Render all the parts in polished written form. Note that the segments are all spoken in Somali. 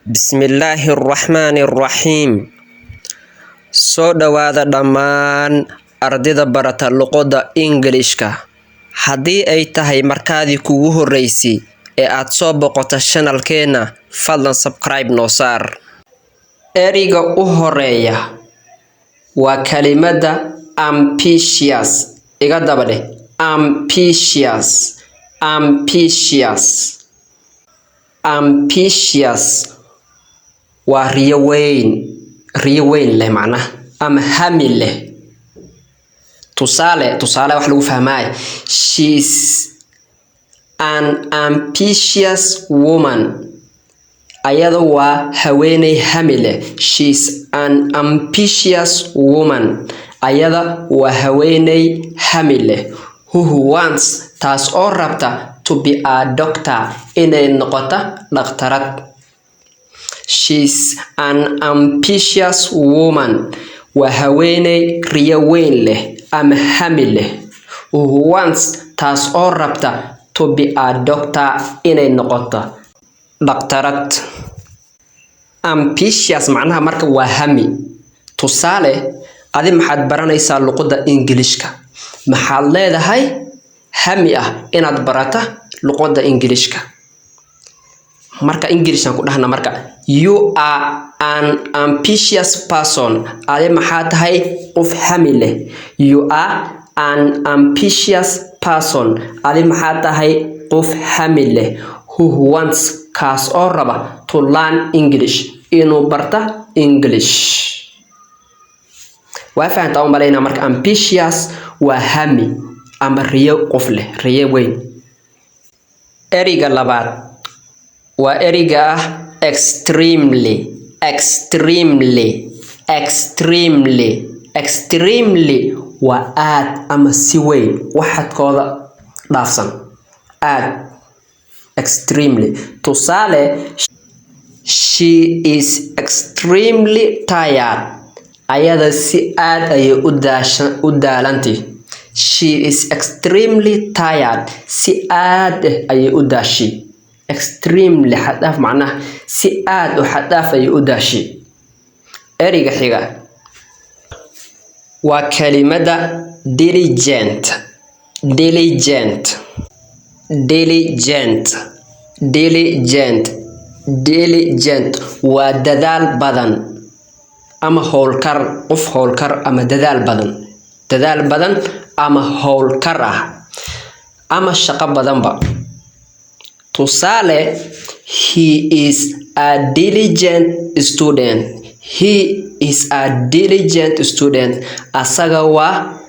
Bismillahirrahmanirrahiim. Soo dhawaada dhammaan ardayda barata luqadda Ingiriishka. Haddii ay tahay markaadii kugu horeysay ee aad soo boqoto channelkeena, fadlan subscribe noo saar. Ereyga u horeeya waa kalimada ambitious. Iga daba dheh ambitious. Ambitious waa riyo weyn leh macnaha ama hami leh. tusaale wax lagu fahmaayo. She's an ambitious woman. ayada waa haweeney hami leh. She's an ambitious woman. ayada waa haweeney hami leh. Who wants, taas oo rabta, to be a doctor, inay noqoto dhaqtarad. She's an ambitious woman. waa haweeney riyo weyn leh ama hami leh. Who wants, taas oo rabta, to be a doctor, inay noqoto dhaqtarad. Ambitious macnaha marka waa hami. tusaale, adi maxaad baranaysaa luqadda Ingiriishka. maxaad leedahay hami ah inaad barata luqadda Ingiriishka. marka Ingiriishan ku dhahna marka you are an ambitious person. adi maxaad tahay qof hami leh. You are an ambitious person. adi maxaad tahay qof hami leh. Who wants, kaas oo raba, to learn English, inuu barta English. waa fahantaa u malaynaa marka ambitious waa hami ama riyo qof leh, riyo weyn. ereyga labaad waa ereyga ah extremely waa aad ama si weyn, waxadkooda dhaafsan. aad. extremely. tusaale, she is extremely tired. ayada si aad ayay u daalantay. She is extremely tired. si aad ayay u daashay. extremely xad-dhaaf macnaha si aad u xad-dhaaf ayay u daashay. ereyga xiga waa kalimada diligent. waa dadaal badan ama howlkar. qof howlkar ama dadaal badan ama howlkar ah ama shaqo badanba. tusaale, he is a diligent student. asaga waa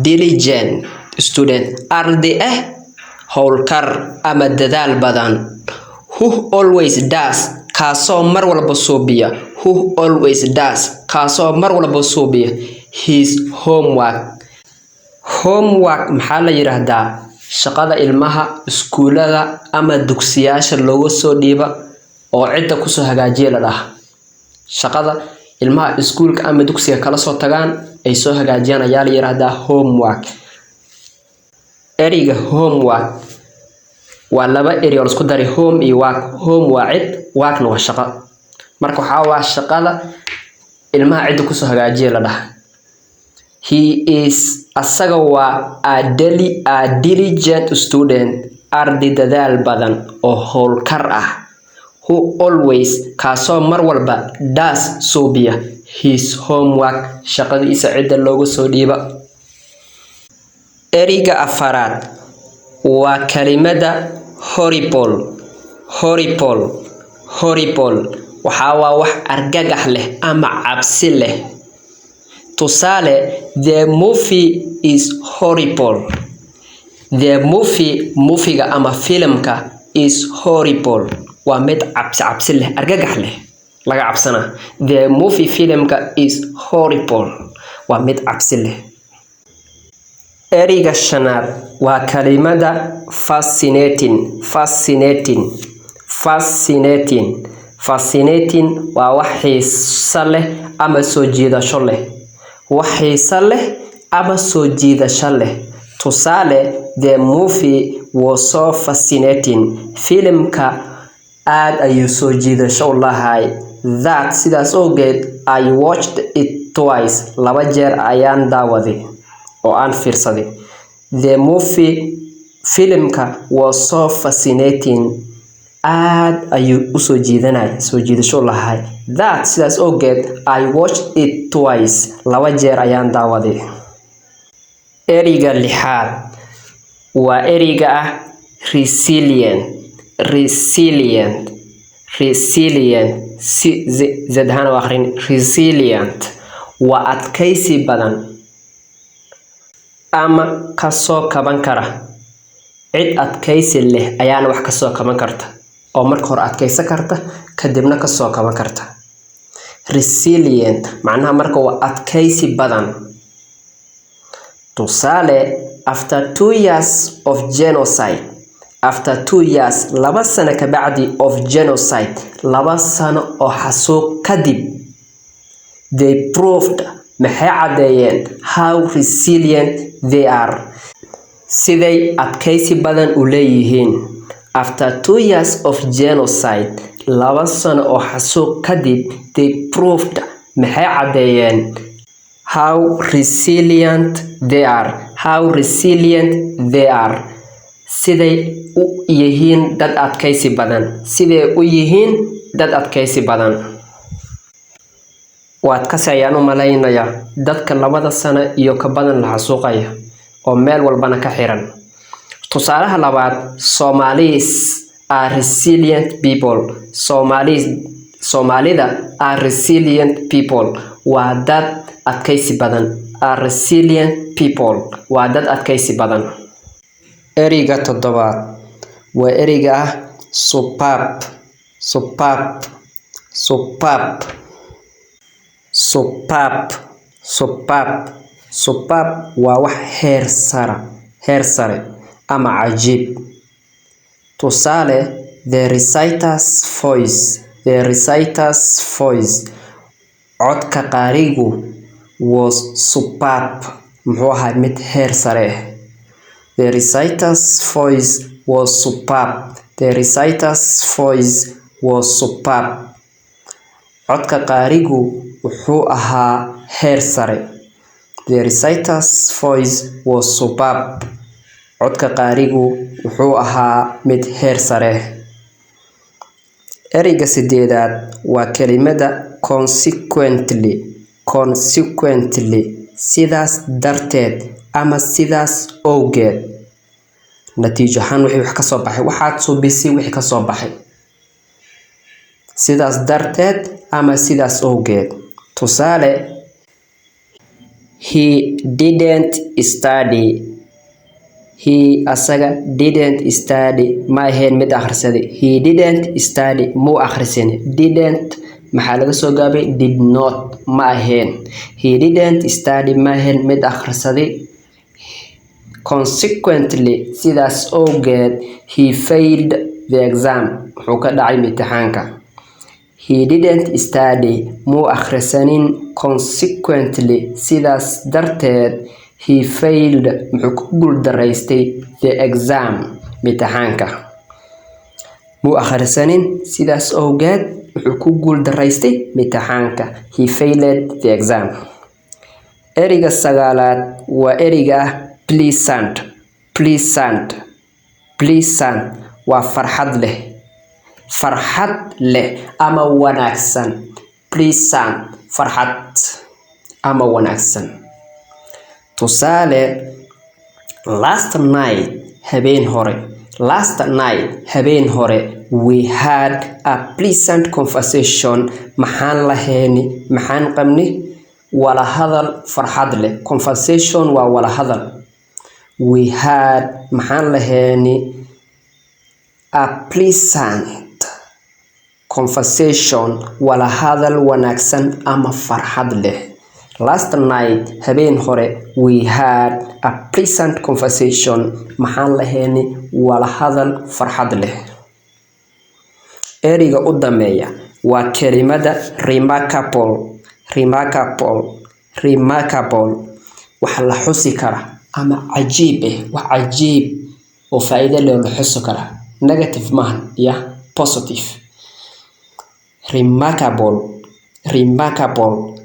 diligent student, arday howlkar ama dadaal badan. Who always does, kaasoo mar walba suubiya. his homework. maxaa la yiraahdaa shaqada ilmaha iskuulada ama dugsiyaasha looga soo dhiiba oo cidda kusoo hagaajiya la dhaha. shaqada ilmaha iskuulka ama dugsiga kala soo tagaan ay soo hagaajiyaan ayaa la yiraahdaa homework. ereyga homework waa laba erey oo isku daray home iyo work. home waa cid, workna waa shaqo. marka waxaa waa shaqada ilmaha cidda kusoo hagaajiya la dhaha. He is, asaga waa a diligent student, arday dadaal badan oo howlkar ah. Who always, kaasoo mar walba, does suubiya, his homework, shaqadiisa cidda looga soo dhiiba. ereyga afaraad waa kalimada horrible. waxaa waa wax argagax leh ama cabsi leh. tusaale, the movie is horrible. moviga ama filimka is horrible. waa mid cabsi leh, argagax leh, laga cabsana. the movie filimka is horrible. waa mid cabsi leh. ereyga shanaad waa kalimada fascinating. waa wax xiiso leh ama soo jiidasho leh. tusaale, the movie was so fascinating. filimka aad ayuu soo jiidasho u lahay. That sidaas awgeed I watched it twice. Laba jeer ayaan daawaday oo aan fiirsaday. The movie filimka was so fascinating. aad ayuu u soo jiidanay, soo jiidasho lahay. That sidaas awgeed I watched it twice. Laba jeer ayaan daawaday. Ereyga lixaad waa ereyga ah resilient. Resilient. Resilient. Si zedhan u akhrin. Resilient waa adkaysi badan ama kasoo kaban kara. Cid adkaysi leh ayaana wax kasoo kaban karta oo marka hore adkaysan karta kadibna kasoo kaban karta. Resilient macnaha marka waa adkaysi badan. Tusaale, after 2 years of genocide. After 2 years, 2 sano ka bacdi of genocide, 2 sano oo xasuuq kadib, they proved maxay cadeeyeen how resilient they are. Siday adkaysi badan u leeyihiin. After 2 years of genocide, 2 sano oo xasuuq kadib, they proved maxay cadeeyeen how resilient they are. How resilient they are. Siday u yihiin dad adkaysi badan. Siday u yihiin dad adkaysi badan. Waad ka sayaan u malaynaya dadka 2 sano iyo ka badan la xasuuqaya oo meel walbana ka xiran. Tusaalaha labaad, Somalis are resilient people. Somalida are resilient people. Waa dad adkaysi badan. Are resilient people. Waa dad adkaysi badan. Ereyga 7 waa ereyga ah superb. Superb. Superb. Superb. Superb. Superb waa wax heer sare ama cajiib. Tusaale, the reciter's voice. The reciter's voice. Codka qaarigu was superb. Muxuu ahaa mid heer sare. The reciter's voice was superb. The reciter's voice was superb. Codka qaarigu wuxuu ahaa heer sare. The reciter's voice was superb. Codka qaarigu wuxuu ahaa mid heer sare. Ereyga 8 waa kelimada consequently. Consequently. Sidaas darteed ama sidaas awgeed. Natiijo ahaan wixii wax ka soo baxay. Waxaad subisay wixii ka soo baxay. Sidaas darteed ama sidaas awgeed. Tusaale, he didn't study. He asaga didn't study. Ma ahayn mid akhrisaday. He didn't study. Muu akhrisin. Didn't maxaa laga soo gaabay did not. Ma ahayn. He didn't study. Ma ahayn mid akhrisaday. Consequently, sidaas awgeed, he failed the exam. Wuxuu ka dhacay imtixaanka. He didn't study. Muu akhrisanin. Consequently, sidaas darteed, he failed. Muxuu ku guuldaraystay the exam. Imtixaanka. Muu akhrisanin. Sidaas awgeed, wuxuu ku guuldaraystay imtixaanka. He failed the exam. Ereyga 9 waa ereyga ah pleasant. Pleasant. Pleasant waa farxad leh. Farxad leh ama wanaagsan. Pleasant. Farxad ama wanaagsan. Tusaale, last night habeen hore. Last night habeen hore we had a pleasant conversation. Maxaan lahayn. Maxaan qabni wala hadal farxad leh. Conversation waa wala hadal. We had maxaan lahayn a pleasant conversation wala hadal wanaagsan ama farxad leh. Last night habeen hore we had a pleasant conversation. Maxaan lahayn wala hadal farxad leh. Ereyga u dambeeya waa kelimada remarkable. Remarkable. Remarkable wax la xusi kara ama cajiib wax cajiib oo faa'iido leh la xusi kara. Negative maahan ya positive. Remarkable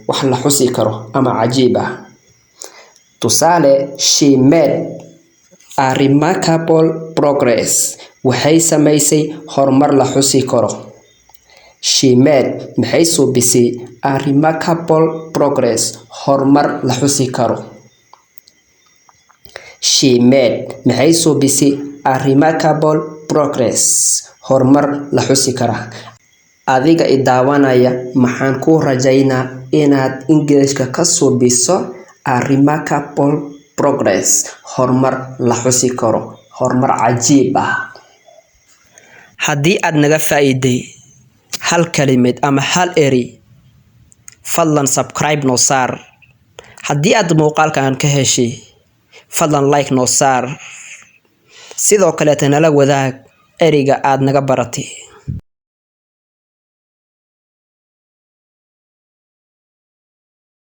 wax la xusi karo ama cajiib ah. Tusaale, she made a remarkable progress. Waxay samaysay horumar la xusi karo. She made maxay suubisay a remarkable progress. Horumar la xusi karo. She made maxay suubisay a remarkable progress. Horumar la xusi kara. Adiga i daawanaya, maxaan ku rajaynaa inaad Englishka ka suubiso a remarkable progress. Horumar la xusi karo. Horumar cajiib ah. Haddii aad naga faa'iiday hal kalimad ama hal eri, fadlan subscribe noo saar. Haddii aad muuqaalkan ka heshay, fadlan like noo saar. Sidoo kale nala wadaag eriga aad naga baratay.